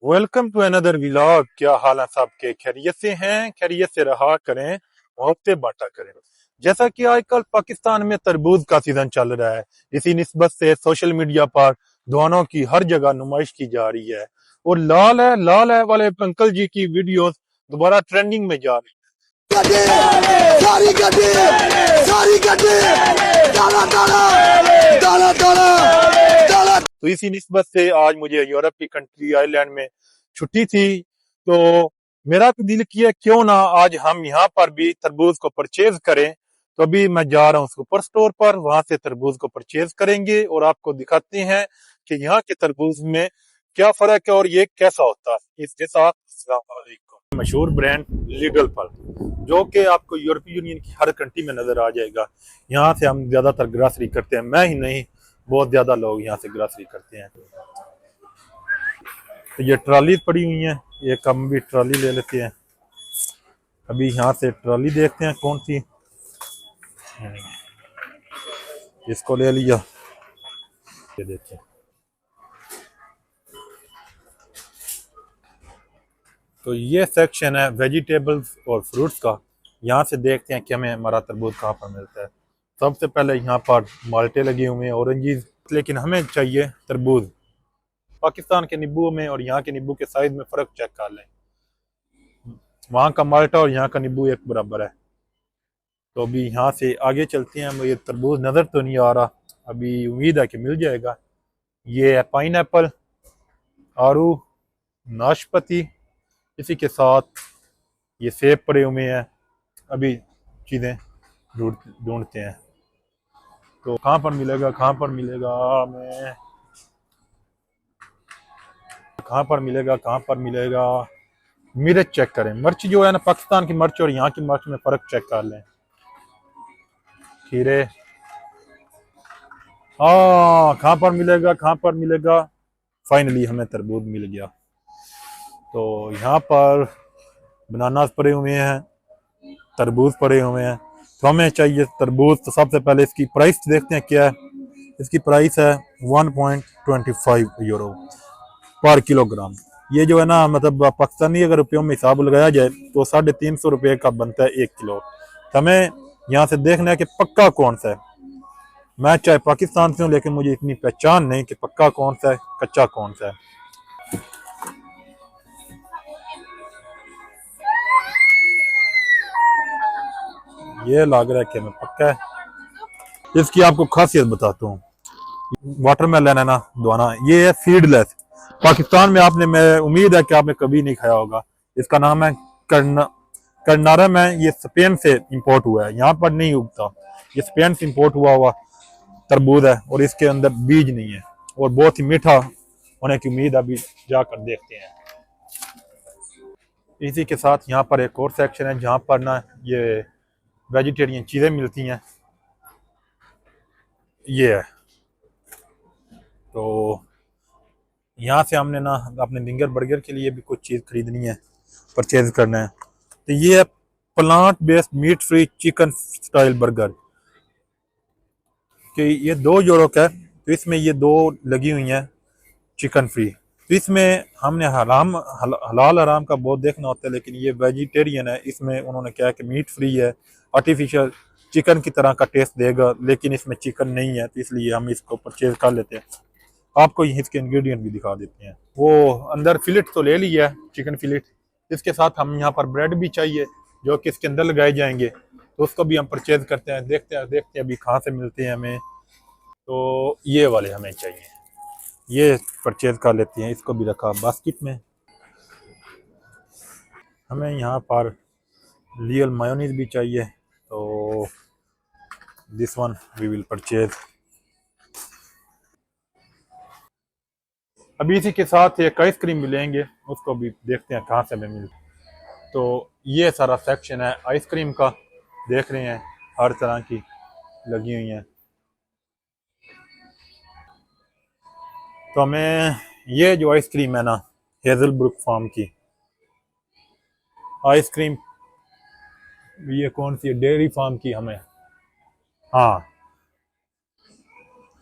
Welcome to another vlog. क्या हाल है सबके? खैरियत से हैं? खैरियत से रहा करें, मोहब्बतें बांटा करें। जैसा कि आजकल पाकिस्तान में तरबूज का सीजन चल रहा है, इसी निस्बत से सोशल मीडिया पर दुकानों की हर जगह नुमाइश की जा रही है। और लाल है वाले अंकल जी की वीडियोस दोबारा ट्रेंडिंग में जा रही गड्ढे सारी गड्ढे सारी गड्ढे दाना दाना दाना दाना दाना। है। तो इसी निस्बत से आज मुझे यूरोप की कंट्री आयरलैंड में छुट्टी थी, तो मेरा तो दिल किया क्यों ना आज हम यहाँ पर भी तरबूज को परचेज करें। तो अभी मैं जा रहा हूँ सुपर स्टोर पर, वहां से तरबूज को परचेज करेंगे और आपको दिखाते हैं कि यहाँ के तरबूज में क्या फर्क है और ये कैसा होता है। इसके साथ अस्सलाम वालेकुम। मशहूर ब्रांड लीगल फल, जो कि आपको यूरोपीय यूनियन की हर कंट्री में नजर आ जाएगा। यहाँ से हम ज्यादातर ग्रासरी करते हैं, मैं ही नहीं, बहुत ज्यादा लोग यहाँ से ग्रासरी करते हैं। तो ये ट्रॉली पड़ी हुई है, एक हम भी ट्रॉली ले लेते हैं। अभी यहाँ से ट्रॉली देखते हैं कौन सी। इसको ले लिया, ये देखिए। तो ये सेक्शन है वेजिटेबल्स और फ्रूट्स का। यहाँ से देखते हैं कि हमें हमारा तरबूज कहाँ पर मिलता है। सबसे पहले यहाँ पर माल्टे लगे हुए हैं, ऑरेंजेस, लेकिन हमें चाहिए तरबूज। पाकिस्तान के नींबू में और यहाँ के नींबू के साइज में फर्क चेक कर लें। वहाँ का माल्टा और यहाँ का नींबू एक बराबर है। तो अभी यहाँ से आगे चलते हैं। मुझे तरबूज नज़र तो नहीं आ रहा, अभी उम्मीद है कि मिल जाएगा। ये है पाइन एप्पल, आड़ू, नाशपाती, इसी के साथ ये सेब पड़े हुए हैं। अभी चीज़ें ढूंढते हैं। तो कहाँ पर मिलेगा, कहाँ पर मिलेगा, मैं कहाँ पर मिलेगा, कहाँ पर मिलेगा। मिर्च चेक करें, मिर्च जो है ना, पाकिस्तान की मिर्च और यहाँ की मिर्च में फ़र्क चेक कर लें। खीरे, हाँ, कहाँ पर मिलेगा, कहाँ पर मिलेगा। फाइनली हमें तरबूज मिल गया। तो यहाँ पर बनानास पड़े हुए हैं, तरबूज पड़े हुए हैं। तो हमें चाहिए तरबूज। तो सबसे पहले इसकी प्राइस देखते हैं क्या है। इसकी प्राइस है 1.25 यूरो पर किलोग्राम। ये जो है ना, मतलब पाकिस्तानी अगर रुपयों में हिसाब लगाया जाए तो 350 रुपये का बनता है 1 किलो। तो हमें यहाँ से देखना है कि पक्का कौन सा है। मैं चाहे पाकिस्तान से हूँ, लेकिन मुझे इतनी पहचान नहीं कि पक्का कौन सा है, कच्चा कौन सा है। ये लग रहा है कि हमें पक्का है। इसकी आपको खासियत बताता हूँ। वाटरमेलन है ना, दोना, ये है सीडलेस। पाकिस्तान में आपने, मैं उम्मीद है कि आपने कभी नहीं खाया होगा। इसका नाम है करनारम है। ये स्पेन से इंपोर्ट हुआ है, यहाँ पर नहीं उगता। ये स्पेन से इंपोर्ट हुआ हुआ तरबूज है और इसके अंदर बीज नहीं है और बहुत ही मीठा होने की उम्मीद अभी जाकर देखते हैं। इसी के साथ यहाँ पर एक और सेक्शन है जहाँ पर ना ये वेजिटेरियन चीज़ें मिलती हैं। ये है। तो यहाँ से हमने ना अपने फिंगर बर्गर के लिए भी कुछ चीज़ खरीदनी है, परचेज करना है। तो ये है plant based meat free chicken style burger, कि ये 2 यूरो का है। तो इसमें ये 2 लगी हुई हैं चिकन फ्री। तो इसमें हमने हलाल हराम का बहुत देखना होता है, लेकिन ये वेजिटेरियन है। इसमें उन्होंने कहा कि मीट फ्री है, आर्टिफिशियल चिकन की तरह का टेस्ट देगा, लेकिन इसमें चिकन नहीं है। तो इसलिए हम इसको परचेज कर लेते हैं। आपको इसके इंग्रेडिएंट भी दिखा देते हैं। वो अंदर फिलेट तो ले लिया है, चिकन फिलेट। इसके साथ हम यहाँ पर ब्रेड भी चाहिए, जो कि इसके अंदर लगाए जाएंगे। तो उसको भी हम परचेज करते हैं। देखते हैं अभी कहाँ से मिलते हैं हमें। तो ये वाले हमें चाहिए, ये परचेज कर लेते हैं। इसको भी रखा बास्केट में। हमें यहाँ पर रियल मायोनीज भी चाहिए, तो this one we will purchase. अभी इसी के साथ एक आइसक्रीम भी लेंगे, उसको भी देखते हैं कहाँ से हमें मिलती। तो ये सारा सेक्शन है आइसक्रीम का, देख रहे हैं हर तरह की लगी हुई हैं। तो हमें ये जो आइसक्रीम है ना, हेजलब्रुक फार्म की आइसक्रीम, ये कौन सी डेयरी फार्म की हमें, हाँ,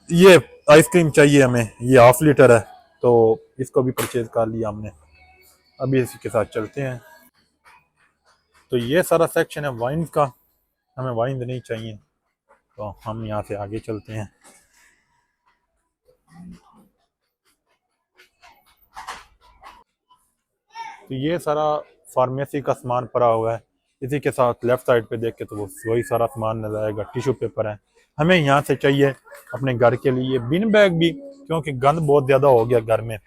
ये आइसक्रीम चाहिए हमें। ये ½ लीटर है, तो इसको भी परचेज कर लिया हमने। अभी इसी के साथ चलते हैं। तो ये सारा सेक्शन है वाइन का, हमें वाइन नहीं चाहिए तो हम यहाँ से आगे चलते हैं। तो ये सारा फार्मेसी का सामान पड़ा हुआ है। इसी के साथ लेफ्ट साइड पे देख के तो वो वही सारा सामान नजर आएगा, टिश्यू पेपर है। हमें यहाँ से चाहिए अपने घर के लिए बिन बैग भी, क्योंकि गंद बहुत ज़्यादा हो गया घर में,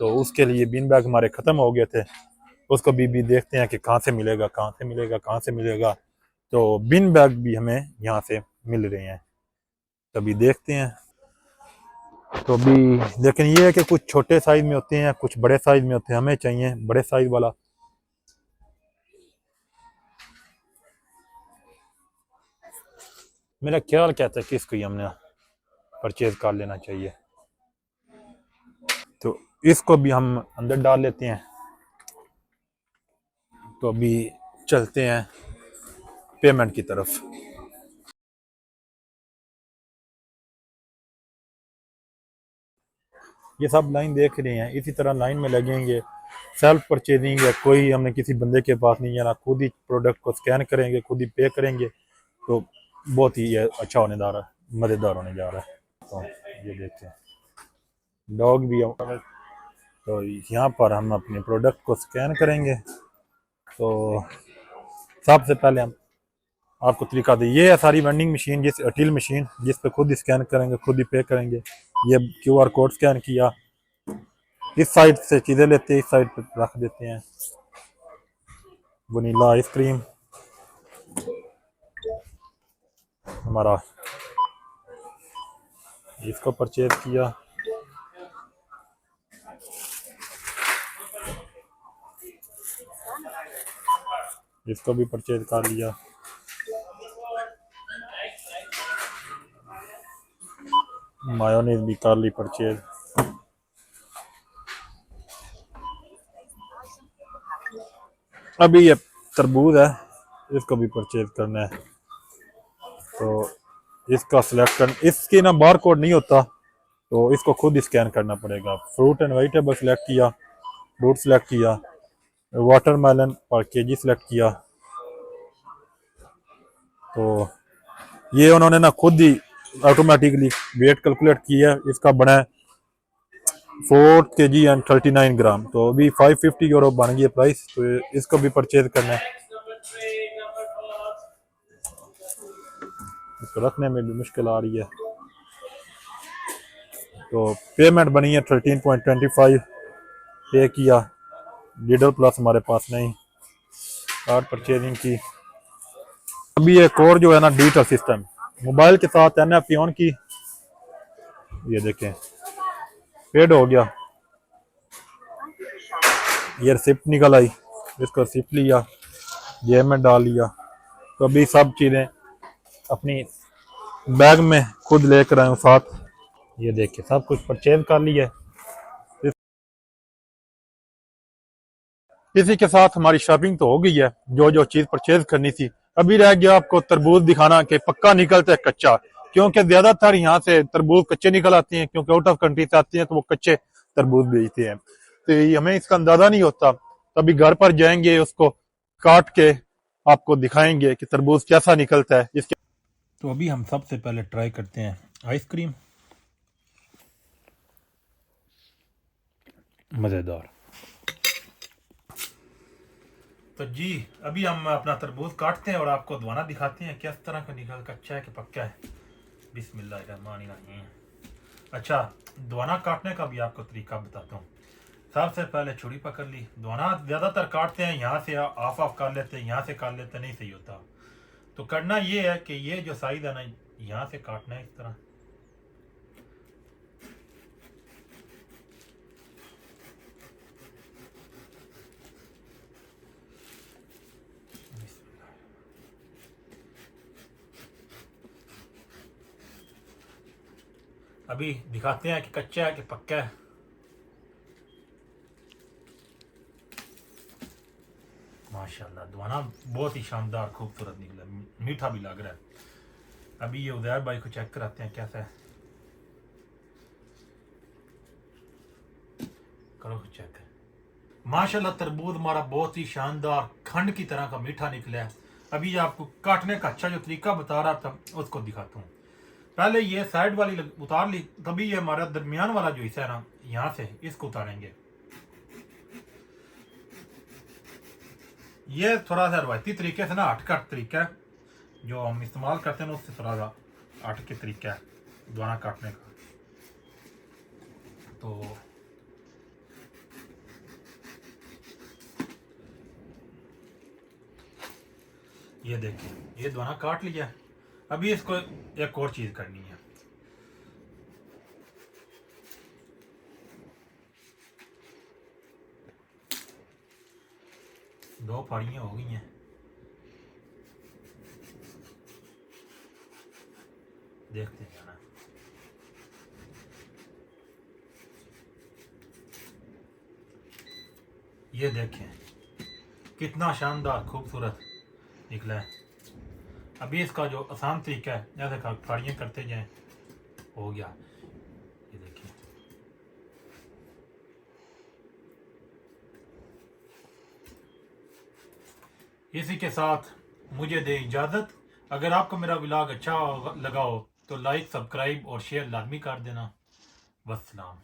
तो उसके लिए बिन बैग हमारे ख़त्म हो गए थे। उसको भी देखते हैं कि कहाँ से मिलेगा, कहाँ से मिलेगा, कहाँ से मिलेगा। तो बिन बैग भी हमें यहाँ से मिल रहे हैं, तभी देखते हैं। तो अभी लेकिन ये है कि कुछ छोटे साइज में होते हैं, कुछ बड़े साइज में होते हैं, हमें चाहिए बड़े साइज वाला। मेरा ख्याल कहता है कि इसको ही हमने परचेज कर लेना चाहिए। तो इसको भी हम अंदर डाल लेते हैं। तो अभी चलते हैं पेमेंट की तरफ। ये सब लाइन देख रहे हैं, इसी तरह लाइन में लगेंगे। सेल्फ परचेजिंग है, कोई हमने किसी बंदे के पास नहीं जाना, खुद ही प्रोडक्ट को स्कैन करेंगे, खुद ही पे करेंगे। तो बहुत ही ये अच्छा होने जा रहा है, मज़ेदार होने जा रहा है। तो ये देखते हैं डॉग भी है। तो यहाँ पर हम अपने प्रोडक्ट को स्कैन करेंगे। तो सबसे पहले हम आपको तरीका दें, ये है सारी वेंडिंग मशीन, जिस अटील मशीन जिस पे खुद स्कैन करेंगे, खुद ही पे करेंगे। ये क्यूआर कोड स्कैन किया, इस साइड से चीज़ें लेते हैं, इस साइड पे रख देते हैं। वनीला आइसक्रीम हमारा, इसको परचेज किया। इसको भी परचेज कर लिया। मायोनीज भी कर ली परचेज। अभी ये तरबूज है, इसको भी परचेज करना है। तो इसका सिलेक्ट कर, इसकी ना बार कोड नहीं होता, तो इसको खुद ही स्कैन करना पड़ेगा। फ्रूट एंड वेजिटेबल सिलेक्ट किया, फ्रूट सिलेक्ट किया, वाटरमेलन पर केजी सिलेक्ट किया। तो ये उन्होंने ना खुद ही ऑटोमेटिकली वेट कैलकुलेट किया, इसका बना है 4 kg एंड 39 ग्राम। तो अभी 550 यूरो बन गई है प्राइस। तो इसको भी परचेज करना है। इसको रखने में भी मुश्किल आ रही है। तो पेमेंट बनी है 13.25, पे किया। लीडर प्लस हमारे पास नहीं, कार्ड परचेजिंग की। अभी एक और जो है ना डिजिटल सिस्टम मोबाइल के साथ NFC ऑन की, ये देखें पेड हो गया। ये रिसिप्ट निकल आई, इसको रिसिप्ट लिया, जेब में डाल लिया। तो अभी सब चीज़ें अपनी बैग में खुद लेकर आए साथ। ये देखिए सब कुछ परचेज कर लिया। इसी के साथ हमारी शॉपिंग तो हो गई है, जो जो चीज परचेज करनी थी। अभी रह गया आपको तरबूज दिखाना कि पक्का निकलता है कच्चा, क्योंकि ज्यादातर यहाँ से तरबूज कच्चे निकल आते हैं, क्योंकि आउट ऑफ कंट्री से आते हैं तो वो कच्चे तरबूज बेचते हैं। तो ये हमें इसका अंदाजा नहीं होता। तो अभी घर पर जाएंगे, उसको काट के आपको दिखाएंगे कि तरबूज कैसा निकलता है इसके। तो अभी हम सबसे पहले ट्राई करते हैं आइसक्रीम, मजेदार। तो जी अभी हम अपना तरबूज काटते हैं और आपको दवाना दिखाते हैं किस तरह का निकल, कच्चा है कि पक्का है। बिस्मिल्लाहिर्रहमानिर्रहीम। अच्छा, दवाना काटने का भी आपको तरीका बताता हूँ। सबसे पहले छुरी पकड़ ली, दवाना ज़्यादातर काटते हैं यहाँ से ऑफ ऑफ कर लेते हैं, यहाँ से कर लेते नहीं सही होता। तो करना ये है कि ये जो साइज है ना, यहाँ से काटना है इस तरह। अभी दिखाते हैं कि कच्चा है कि पक्का है। माशाल्लाह दवाना बहुत ही शानदार खूबसूरत निकला, मीठा भी लग रहा है। अभी ये उदय भाई को चेक कराते हैं कैसा है, करो चेक। माशाल्लाह तरबूज हमारा बहुत ही शानदार खंड की तरह का मीठा निकला है। अभी आपको काटने का अच्छा जो तरीका बता रहा था उसको दिखाता हूँ। पहले ये साइड वाली उतार ली, तभी ये हमारा दरमियान वाला जो हिस्सा है ना, यहाँ से इसको उतारेंगे। ये थोड़ा सा रवायती तरीके से ना हटकट तरीका है जो हम इस्तेमाल करते हैं, उससे थोड़ा सा हट के तरीका है दाना काटने का। तो ये देखिए ये दाना काट लिया। अभी इसको एक और चीज़ करनी है। दो फाड़ियाँ हो गई हैं। देखते हैं ना, ये देखें कितना शानदार खूबसूरत निकला है। अभी इसका जो आसान तरीका है, जैसे फाड़ियाँ करते जाएं, हो गया। ये देखिए इसी के साथ मुझे दे इजाज़त। अगर आपको मेरा व्लॉग अच्छा लगा हो तो लाइक, सब्सक्राइब और शेयर लाजमी कर देना। वस्सलाम।